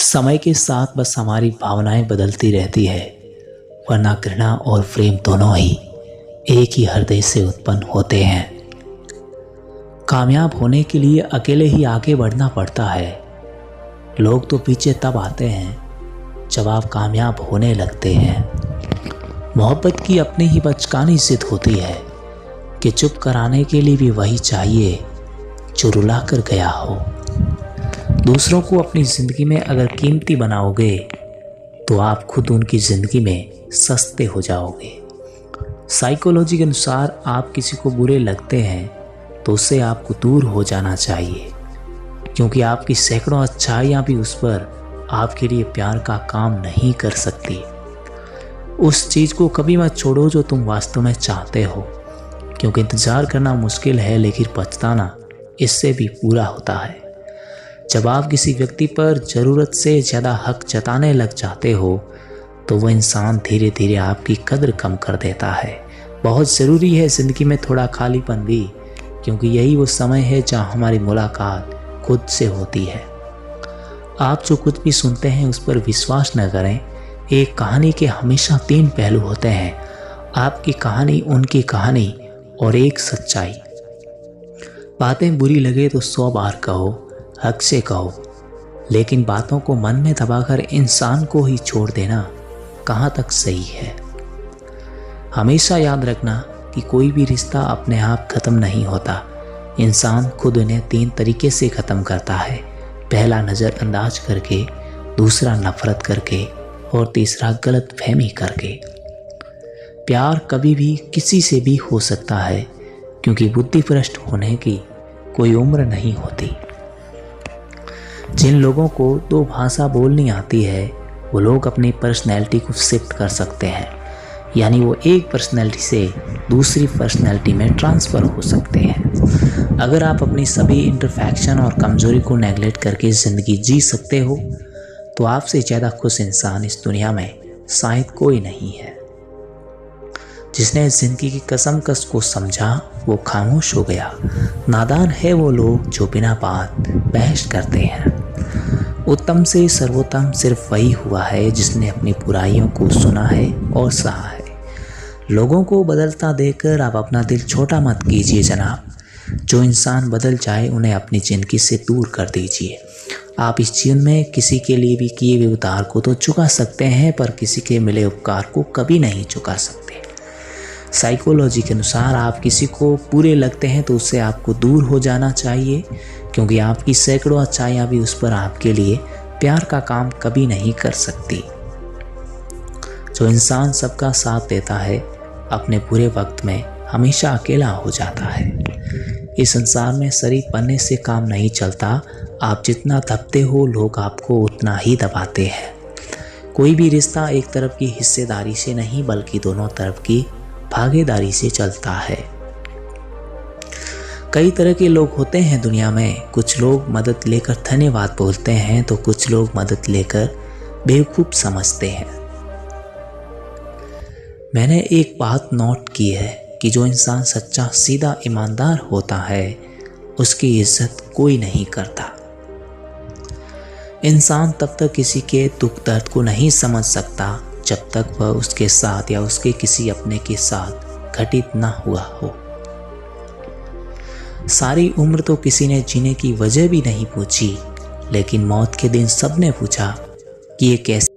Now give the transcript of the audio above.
समय के साथ बस हमारी भावनाएं बदलती रहती है, वरना घृणा और प्रेम दोनों ही एक ही हृदय से उत्पन्न होते हैं। कामयाब होने के लिए अकेले ही आगे बढ़ना पड़ता है। लोग तो पीछे तब आते हैं जब आप कामयाब होने लगते हैं। मोहब्बत की अपनी ही बचकानी जिद होती है कि चुप कराने के लिए भी वही चाहिए जो रुला कर गया हो। दूसरों को अपनी ज़िंदगी में अगर कीमती बनाओगे तो आप खुद उनकी ज़िंदगी में सस्ते हो जाओगे। साइकोलॉजी के अनुसार आप किसी को बुरे लगते हैं तो उससे आपको दूर हो जाना चाहिए, क्योंकि आपकी सैकड़ों अच्छाइयाँ भी उस पर आपके लिए प्यार का काम नहीं कर सकती। उस चीज़ को कभी मत छोड़ो जो तुम वास्तव में चाहते हो, क्योंकि इंतज़ार करना मुश्किल है लेकिन पछताना इससे भी पूरा होता है। जब आप किसी व्यक्ति पर ज़रूरत से ज़्यादा हक जताने लग जाते हो तो वह इंसान धीरे धीरे आपकी कदर कम कर देता है। बहुत ज़रूरी है ज़िंदगी में थोड़ा खालीपन भी, क्योंकि यही वो समय है जहाँ हमारी मुलाकात खुद से होती है। आप जो कुछ भी सुनते हैं उस पर विश्वास न करें। एक कहानी के हमेशा 3 पहलू होते हैं, आपकी कहानी, उनकी कहानी और एक सच्चाई। बातें बुरी लगे तो 100 बार कहो, हक से कहो, लेकिन बातों को मन में दबाकर इंसान को ही छोड़ देना कहाँ तक सही है। हमेशा याद रखना कि कोई भी रिश्ता अपने आप ख़त्म नहीं होता। इंसान खुद उन्हें 3 तरीके से ख़त्म करता है। पहला नज़रअंदाज करके, दूसरा नफ़रत करके और तीसरा गलतफहमी करके। प्यार कभी भी किसी से भी हो सकता है, क्योंकि बुद्धिभ्रष्ट होने की कोई उम्र नहीं होती। जिन लोगों को 2 भाषा बोलनी आती है वो लोग अपनी पर्सनैलिटी को शिफ्ट कर सकते हैं, यानी वो एक पर्सनैलिटी से दूसरी पर्सनैलिटी में ट्रांसफ़र हो सकते हैं। अगर आप अपनी सभी इंटरफेक्शन और कमज़ोरी को नेगलेक्ट करके ज़िंदगी जी सकते हो तो आपसे ज़्यादा खुश इंसान इस दुनिया में शायद कोई नहीं है। जिसने ज़िंदगी की कसमकस को समझा वो खामोश हो गया। नादान है वो लोग जो बिना बात बहस करते हैं। उत्तम से सर्वोत्तम सिर्फ वही हुआ है जिसने अपनी बुराइयों को सुना है और सहा है। लोगों को बदलता देखकर आप अपना दिल छोटा मत कीजिए जनाब। जो इंसान बदल जाए उन्हें अपनी ज़िंदगी से दूर कर दीजिए। आप इस जीवन में किसी के लिए भी किए हुए उधार को तो चुका सकते हैं, पर किसी के मिले उपकार को कभी नहीं चुका सकते। साइकोलॉजी के अनुसार आप किसी को बुरे लगते हैं तो उससे आपको दूर हो जाना चाहिए, क्योंकि आपकी सैकड़ों अच्छाइयाँ भी उस पर आपके लिए प्यार का काम कभी नहीं कर सकती। जो इंसान सबका साथ देता है अपने बुरे वक्त में हमेशा अकेला हो जाता है। इस संसार में शरीफ बनने से काम नहीं चलता। आप जितना दबते हो लोग आपको उतना ही दबाते हैं। कोई भी रिश्ता एक तरफ की हिस्सेदारी से नहीं बल्कि दोनों तरफ की भागीदारी से चलता है। कई तरह के लोग होते हैं दुनिया में। कुछ लोग मदद लेकर धन्यवाद बोलते हैं तो कुछ लोग मदद लेकर बेवकूफ़ समझते हैं। मैंने एक बात नोट की है कि जो इंसान सच्चा, सीधा, ईमानदार होता है उसकी इज्जत कोई नहीं करता। इंसान तब तक किसी के दुख दर्द को नहीं समझ सकता जब तक वह उसके साथ या उसके किसी अपने के साथ घटित ना हुआ हो। सारी उम्र तो किसी ने जीने की वजह भी नहीं पूछी, लेकिन मौत के दिन सबने पूछा कि ये कैसे